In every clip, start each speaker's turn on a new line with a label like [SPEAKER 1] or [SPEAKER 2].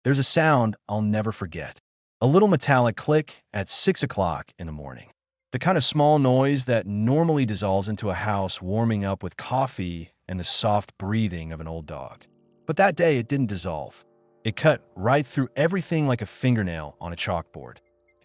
[SPEAKER 1] there's a sound I'll never forget. A little metallic click at 6 o'clock in the morning. The kind of small noise that normally dissolves into a house warming up with coffee and the soft breathing of an old dog. But that day it didn't dissolve. It cut right through everything like a fingernail on a chalkboard.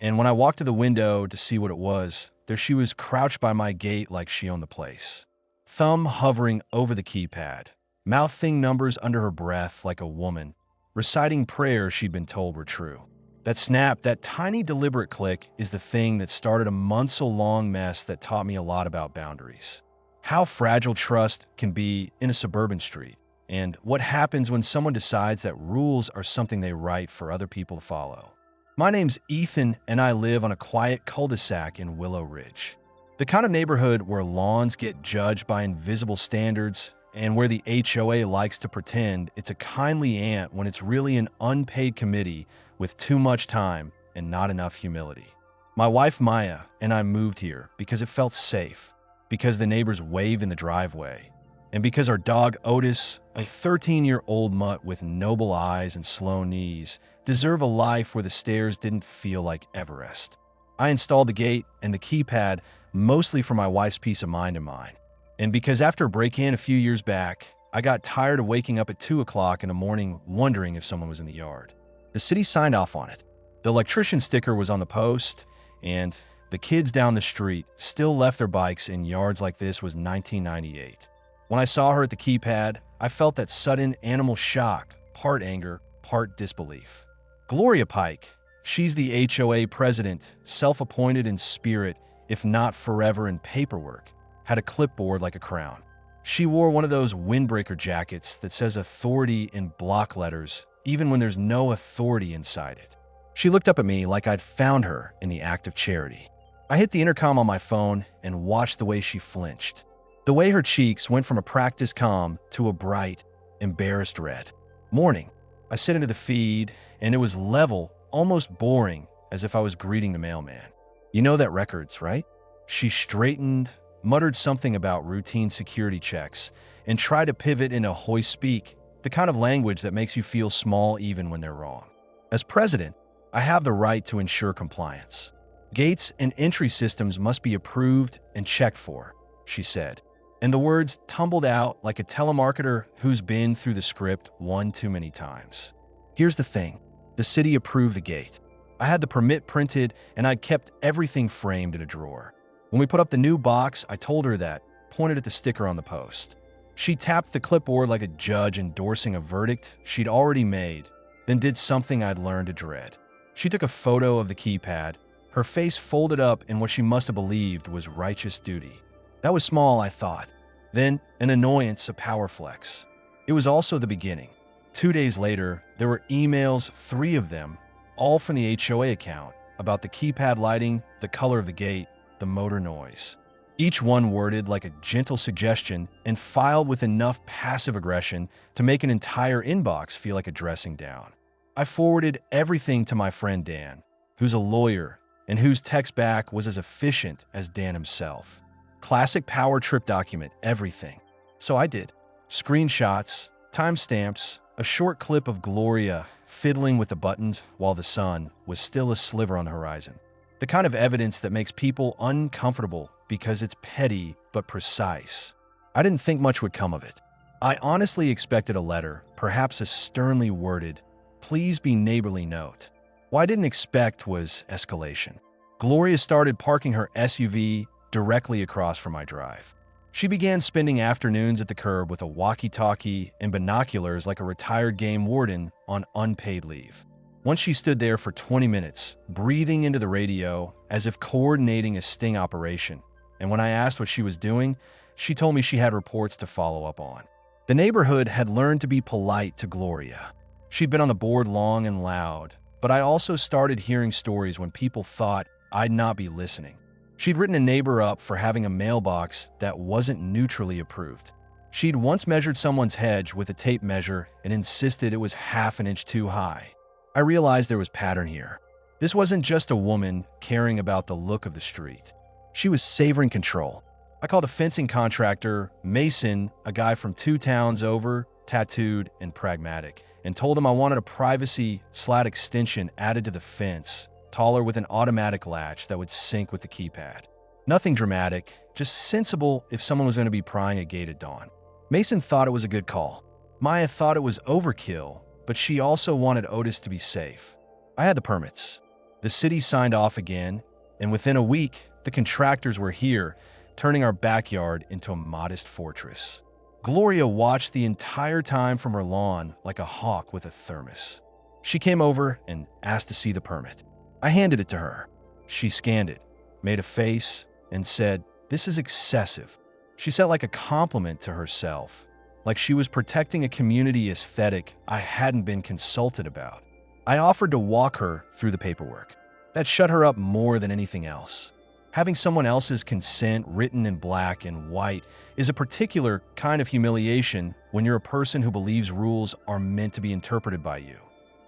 [SPEAKER 1] And when I walked to the window to see what it was, there she was crouched by my gate like she owned the place. Thumb hovering over the keypad, mouthing numbers under her breath like a woman, reciting prayers she'd been told were true. That snap, that tiny deliberate click, is the thing that started a months-long mess that taught me a lot about boundaries. How fragile trust can be in a suburban street, and what happens when someone decides that rules are something they write for other people to follow. My name's Ethan, and I live on a quiet cul-de-sac in Willow Ridge. The kind of neighborhood where lawns get judged by invisible standards, and where the HOA likes to pretend it's a kindly aunt when it's really an unpaid committee with too much time and not enough humility. My wife Maya and I moved here because it felt safe, because the neighbors wave in the driveway, and because our dog Otis, a 13-year-old mutt with noble eyes and slow knees, deserve a life where the stairs didn't feel like Everest. I installed the gate and the keypad mostly for my wife's peace of mind and mine. And because after a break-in a few years back, I got tired of waking up at 2 o'clock in the morning wondering if someone was in the yard. The city signed off on it. The electrician sticker was on the post, and the kids down the street still left their bikes in yards like this was 1998. When I saw her at the keypad, I felt that sudden animal shock, part anger, part disbelief. Gloria Pike, she's the HOA president, self-appointed in spirit, if not forever in paperwork, had a clipboard like a crown. She wore one of those windbreaker jackets that says authority in block letters, even when there's no authority inside it. She looked up at me like I'd found her in the act of charity. I hit the intercom on my phone and watched the way she flinched. The way her cheeks went from a practiced calm to a bright, embarrassed red. Morning. I sent into the feed, and it was level, almost boring, as if I was greeting the mailman. You know that records, right? She straightened, muttered something about routine security checks, and tried to pivot into HOA speak, the kind of language that makes you feel small even when they're wrong. As president, I have the right to ensure compliance. Gates and entry systems must be approved and checked for, she said. And the words tumbled out like a telemarketer who's been through the script one too many times. Here's the thing. The city approved the gate. I had the permit printed, and I'd kept everything framed in a drawer. When we put up the new box, I told her that, pointed at the sticker on the post. She tapped the clipboard like a judge endorsing a verdict she'd already made, then did something I'd learned to dread. She took a photo of the keypad, her face folded up in what she must have believed was righteous duty. That was small, I thought. Then, an annoyance, a power flex. It was also the beginning. 2 days later, there were emails, 3 of them, all from the HOA account, about the keypad lighting, the color of the gate, the motor noise. Each one worded like a gentle suggestion and filed with enough passive aggression to make an entire inbox feel like a dressing down. I forwarded everything to my friend Dan, who's a lawyer and whose text back was as efficient as Dan himself. Classic power trip document, everything. So I did. Screenshots, timestamps, a short clip of Gloria fiddling with the buttons while the sun was still a sliver on the horizon. The kind of evidence that makes people uncomfortable because it's petty but precise. I didn't think much would come of it. I honestly expected a letter, perhaps a sternly worded, "Please be neighborly" note. What I didn't expect was escalation. Gloria started parking her SUV directly across from my drive. She began spending afternoons at the curb with a walkie-talkie and binoculars like a retired game warden on unpaid leave. Once she stood there for 20 minutes, breathing into the radio as if coordinating a sting operation. And when I asked what she was doing, she told me she had reports to follow up on. The neighborhood had learned to be polite to Gloria. She'd been on the board long and loud, but I also started hearing stories when people thought I'd not be listening. She'd written a neighbor up for having a mailbox that wasn't neutrally approved. She'd once measured someone's hedge with a tape measure and insisted it was half an inch too high. I realized there was pattern here. This wasn't just a woman caring about the look of the street. She was savoring control. I called a fencing contractor, Mason, a guy from 2 towns over, tattooed and pragmatic, and told him I wanted a privacy slat extension added to the fence, taller with an automatic latch that would sync with the keypad. Nothing dramatic, just sensible if someone was going to be prying a gate at dawn. Mason thought it was a good call. Maya thought it was overkill, but she also wanted Otis to be safe. I had the permits. The city signed off again, and within a week, the contractors were here, turning our backyard into a modest fortress. Gloria watched the entire time from her lawn like a hawk with a thermos. She came over and asked to see the permit. I handed it to her. She scanned it, made a face, and said, "This is excessive." She said like a compliment to herself, like she was protecting a community aesthetic I hadn't been consulted about. I offered to walk her through the paperwork. That shut her up more than anything else. Having someone else's consent written in black and white is a particular kind of humiliation when you're a person who believes rules are meant to be interpreted by you.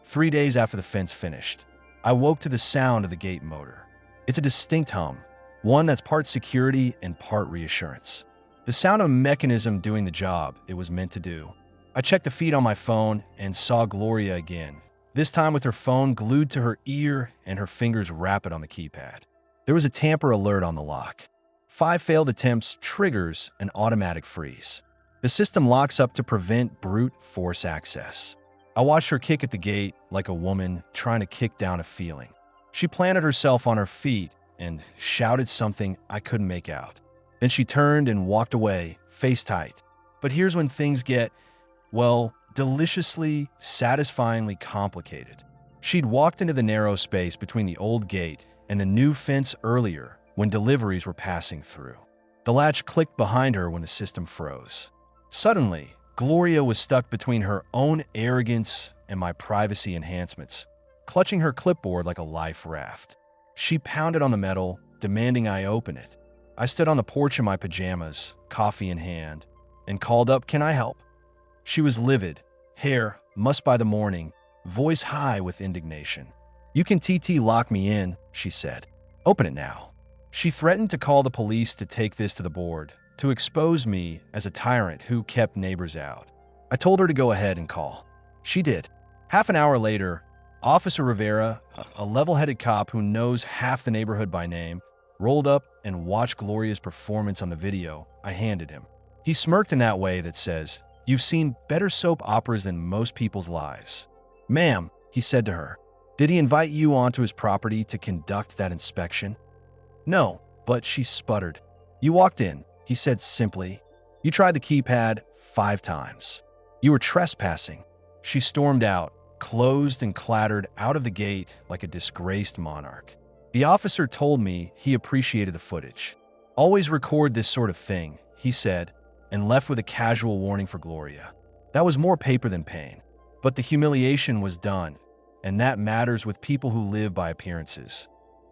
[SPEAKER 1] 3 days after the fence finished, I woke to the sound of the gate motor. It's a distinct hum, one that's part security and part reassurance. The sound of a mechanism doing the job it was meant to do. I checked the feed on my phone and saw Gloria again, this time with her phone glued to her ear and her fingers rapid on the keypad. There was a tamper alert on the lock. 5 failed attempts triggers an automatic freeze. The system locks up to prevent brute force access. I watched her kick at the gate like a woman trying to kick down a feeling. She planted herself on her feet and shouted something I couldn't make out. Then she turned and walked away, face tight. But here's when things get, well, deliciously, satisfyingly complicated. She'd walked into the narrow space between the old gate and the new fence earlier when deliveries were passing through. The latch clicked behind her when the system froze. Suddenly, Gloria was stuck between her own arrogance and my privacy enhancements, clutching her clipboard like a life raft. She pounded on the metal, demanding I open it. I stood on the porch in my pajamas, coffee in hand, and called up, "Can I help?" She was livid, hair mussed by the morning, voice high with indignation. "You can TT lock me in," she said. "Open it now." She threatened to call the police to take this to the board, to expose me as a tyrant who kept neighbors out. I told her to go ahead and call. She did. Half an hour later, Officer Rivera, a level-headed cop who knows half the neighborhood by name, rolled up and watched Gloria's performance on the video I handed him. He smirked in that way that says, "You've seen better soap operas than most people's lives." "Ma'am," he said to her, "did he invite you onto his property to conduct that inspection?" "No," but she sputtered. "You walked in," he said simply. "You tried the keypad 5 times. You were trespassing." She stormed out, closed and clattered out of the gate like a disgraced monarch. The officer told me he appreciated the footage. "Always record this sort of thing," he said, and left with a casual warning for Gloria. That was more paper than pain. But the humiliation was done, and that matters with people who live by appearances.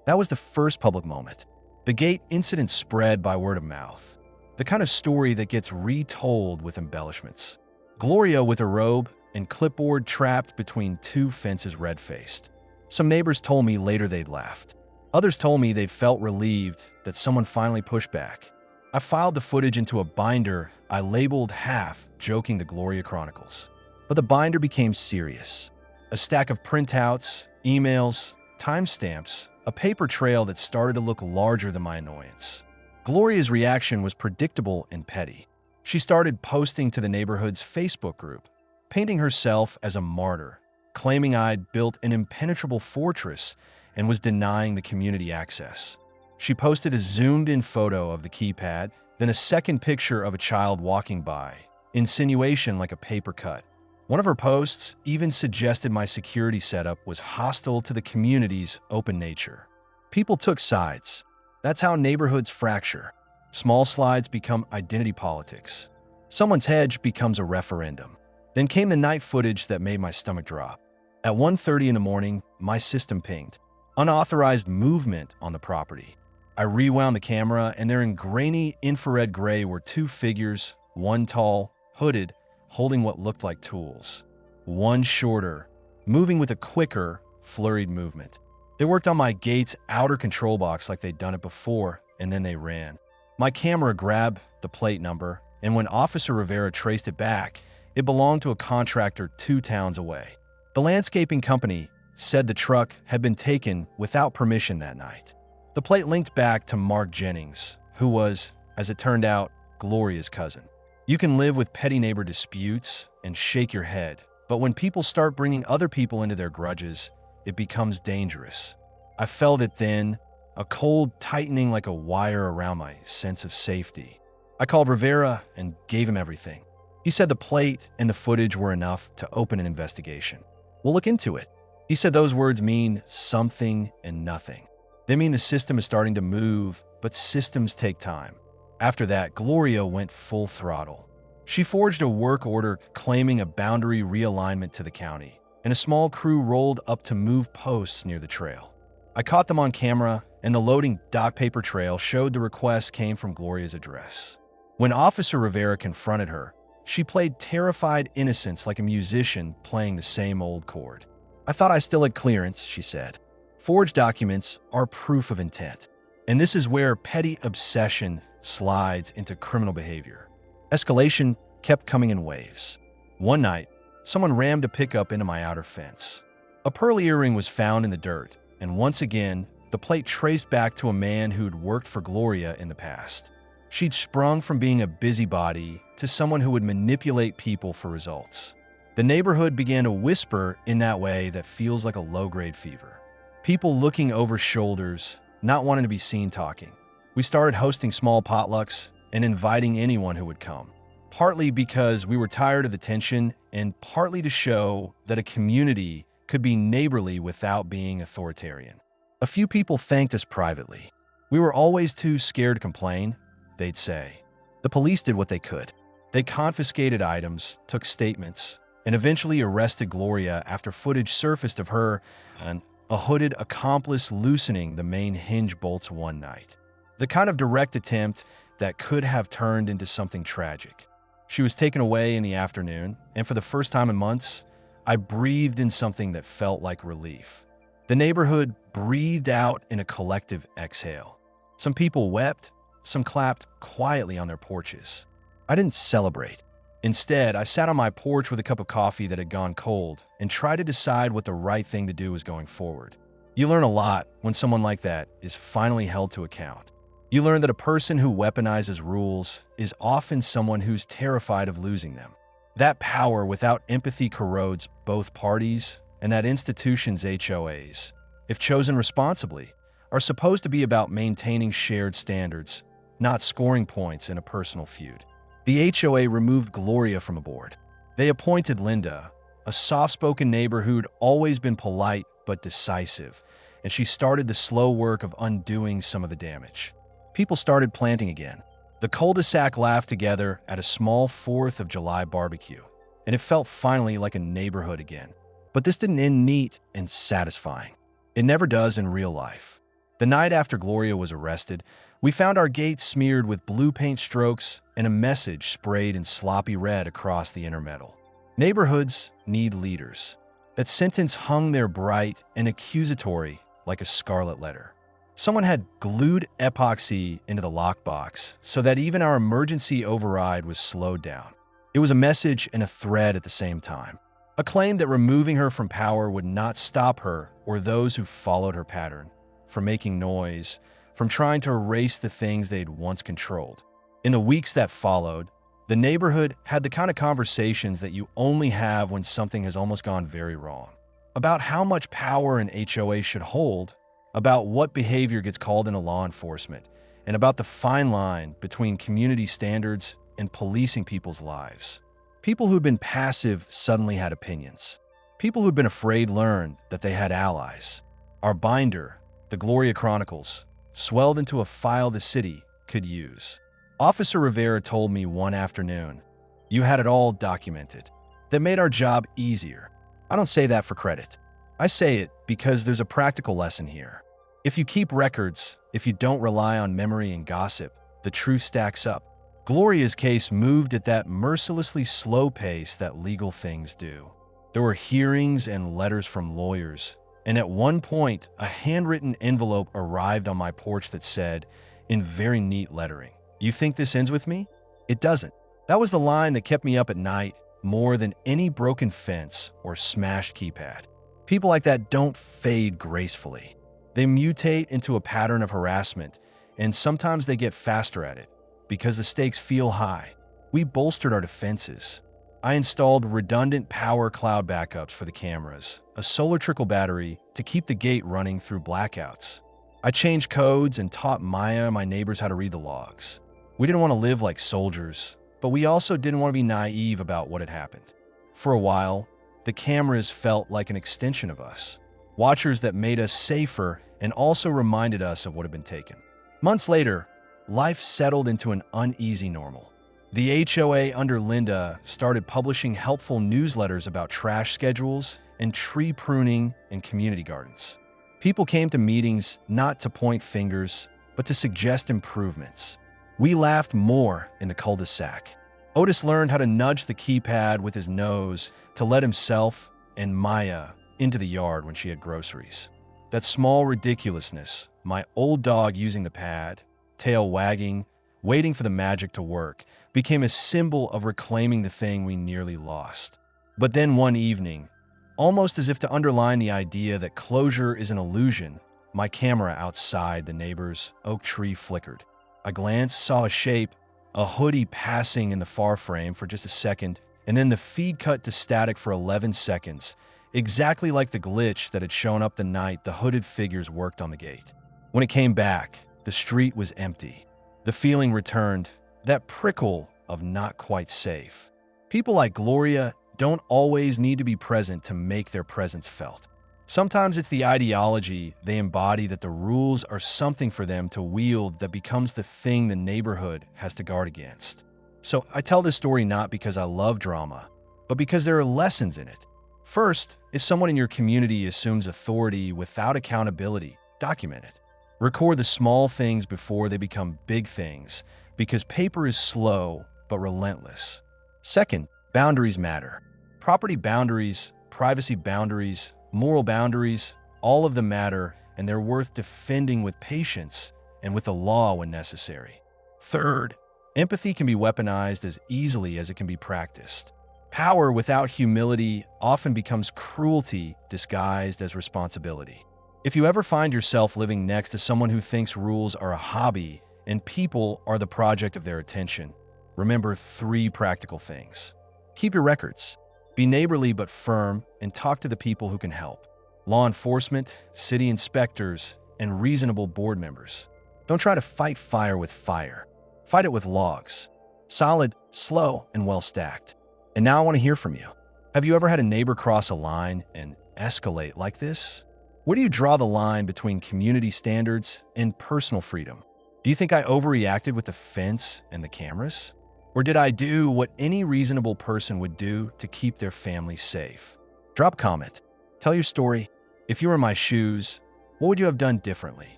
[SPEAKER 1] That was the first public moment. The gate incident spread by word of mouth. The kind of story that gets retold with embellishments. Gloria with her robe and clipboard trapped between 2 fences red-faced. Some neighbors told me later they'd laughed. Others told me they felt relieved that someone finally pushed back. I filed the footage into a binder I labeled half, joking the Gloria Chronicles. But the binder became serious. A stack of printouts, emails, timestamps, a paper trail that started to look larger than my annoyance. Gloria's reaction was predictable and petty. She started posting to the neighborhood's Facebook group, painting herself as a martyr, claiming I'd built an impenetrable fortress and was denying the community access. She posted a zoomed-in photo of the keypad, then a second picture of a child walking by, insinuation like a paper cut. One of her posts even suggested my security setup was hostile to the community's open nature. People took sides. That's how neighborhoods fracture. Small slides become identity politics. Someone's hedge becomes a referendum. Then came the night footage that made my stomach drop. At 1:30 in the morning, my system pinged. Unauthorized movement on the property. I rewound the camera, and there in grainy infrared gray were 2 figures, one tall, hooded, holding what looked like tools. One shorter, moving with a quicker, flurried movement. They worked on my gate's outer control box like they'd done it before, and then they ran. My camera grabbed the plate number, and when Officer Rivera traced it back, It belonged to a contractor 2 towns away. The landscaping company said the truck had been taken without permission that night. The plate linked back to Mark Jennings, who was, as it turned out, Gloria's cousin. You can live with petty neighbor disputes and shake your head, but when people start bringing other people into their grudges, it becomes dangerous. I felt it then, a cold tightening like a wire around my sense of safety. I called Rivera and gave him everything. He said the plate and the footage were enough to open an investigation. We'll look into it. He said those words mean something and nothing. They mean the system is starting to move, but systems take time. After that, Gloria went full throttle. She forged a work order claiming a boundary realignment to the county, and a small crew rolled up to move posts near the trail. I caught them on camera, and the loading dock paper trail showed the request came from Gloria's address. When Officer Rivera confronted her, she played terrified innocence like a musician playing the same old chord. I thought I still had clearance, she said. Forged documents are proof of intent, and this is where petty obsession slides into criminal behavior. Escalation kept coming in waves. One night, someone rammed a pickup into my outer fence. A pearl earring was found in the dirt, and once again, the plate traced back to a man who'd worked for Gloria in the past. She'd sprung from being a busybody to someone who would manipulate people for results. The neighborhood began to whisper in that way that feels like a low-grade fever. People looking over shoulders, not wanting to be seen talking. We started hosting small potlucks and inviting anyone who would come, partly because we were tired of the tension and partly to show that a community could be neighborly without being authoritarian. A few people thanked us privately. We were always too scared to complain, they'd say. The police did what they could. They confiscated items, took statements, and eventually arrested Gloria after footage surfaced of her and a hooded accomplice loosening the main hinge bolts one night. The kind of direct attempt that could have turned into something tragic. She was taken away in the afternoon, and for the first time in months, I breathed in something that felt like relief. The neighborhood breathed out in a collective exhale. Some people wept, some clapped quietly on their porches. I didn't celebrate. Instead, I sat on my porch with a cup of coffee that had gone cold and tried to decide what the right thing to do was going forward. You learn a lot when someone like that is finally held to account. You learn that a person who weaponizes rules is often someone who's terrified of losing them. That power without empathy corrodes both parties, and that institutions' HOAs, if chosen responsibly, are supposed to be about maintaining shared standards, not scoring points in a personal feud. The HOA removed Gloria from a board. They appointed Linda, a soft-spoken neighbor who'd always been polite but decisive, and she started the slow work of undoing some of the damage. People started planting again. The cul-de-sac laughed together at a small 4th of July barbecue, and it felt finally like a neighborhood again. But this didn't end neat and satisfying. It never does in real life. The night after Gloria was arrested, we found our gates smeared with blue paint strokes and a message sprayed in sloppy red across the inner metal. Neighborhoods need leaders. That sentence hung there bright and accusatory like a scarlet letter. Someone had glued epoxy into the lockbox so that even our emergency override was slowed down. It was a message and a threat at the same time. A claim that removing her from power would not stop her or those who followed her pattern from making noise, from trying to erase the things they'd once controlled. In the weeks that followed, the neighborhood had the kind of conversations that you only have when something has almost gone very wrong. About how much power an HOA should hold, about what behavior gets called into law enforcement, and about the fine line between community standards and policing people's lives. People who'd been passive suddenly had opinions. People who'd been afraid learned that they had allies. Our binder, the Gloria Chronicles, swelled into a file the city could use. Officer Rivera told me one afternoon, "You had it all documented." That made our job easier. I don't say that for credit. I say it because there's a practical lesson here. If you keep records, if you don't rely on memory and gossip, the truth stacks up. Gloria's case moved at that mercilessly slow pace that legal things do. There were hearings and letters from lawyers, and at one point, a handwritten envelope arrived on my porch that said, in very neat lettering, "You think this ends with me?" It doesn't. That was the line that kept me up at night more than any broken fence or smashed keypad. People like that don't fade gracefully. They mutate into a pattern of harassment, and sometimes they get faster at it because the stakes feel high. We bolstered our defenses. I installed redundant power cloud backups for the cameras, a solar trickle battery to keep the gate running through blackouts. I changed codes and taught Maya and my neighbors how to read the logs. We didn't want to live like soldiers, but we also didn't want to be naive about what had happened. For a while, the cameras felt like an extension of us, watchers that made us safer and also reminded us of what had been taken. Months later, life settled into an uneasy normal. The HOA under Linda started publishing helpful newsletters about trash schedules and tree pruning in community gardens. People came to meetings not to point fingers, but to suggest improvements. We laughed more in the cul-de-sac. Otis learned how to nudge the keypad with his nose to let himself and Maya into the yard when she had groceries. That small ridiculousness, my old dog using the pad, tail wagging, waiting for the magic to work, became a symbol of reclaiming the thing we nearly lost. But then one evening, almost as if to underline the idea that closure is an illusion, my camera outside the neighbor's oak tree flickered. I glanced, saw a shape, a hoodie passing in the far frame for just a second, and then the feed cut to static for 11 seconds, exactly like the glitch that had shown up the night the hooded figures worked on the gate. When it came back, the street was empty. The feeling returned, that prickle of not quite safe. People like Gloria don't always need to be present to make their presence felt. Sometimes it's the ideology they embody that the rules are something for them to wield that becomes the thing the neighborhood has to guard against. So I tell this story not because I love drama, but because there are lessons in it. First, if someone in your community assumes authority without accountability, document it. Record the small things before they become big things, because paper is slow but relentless. Second, boundaries matter. Property boundaries, privacy boundaries, moral boundaries, all of them matter, and they're worth defending with patience and with the law when necessary. Third, empathy can be weaponized as easily as it can be practiced. Power without humility often becomes cruelty disguised as responsibility. If you ever find yourself living next to someone who thinks rules are a hobby and people are the project of their attention, remember 3 practical things. Keep your records. Be neighborly but firm, and talk to the people who can help. Law enforcement, city inspectors, and reasonable board members. Don't try to fight fire with fire. Fight it with logs. Solid, slow, and well stacked. And now I want to hear from you. Have you ever had a neighbor cross a line and escalate like this? Where do you draw the line between community standards and personal freedom? Do you think I overreacted with the fence and the cameras? Or did I do what any reasonable person would do to keep their family safe? Drop a comment. Tell your story. If you were in my shoes, what would you have done differently?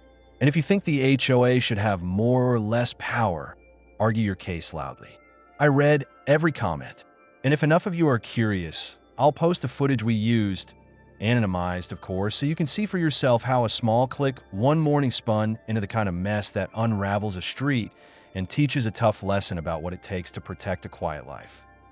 [SPEAKER 1] And if you think the HOA should have more or less power, argue your case loudly. I read every comment. And if enough of you are curious, I'll post the footage we used, anonymized of course, so you can see for yourself how a small click one morning spun into the kind of mess that unravels a street and teaches a tough lesson about what it takes to protect a quiet life.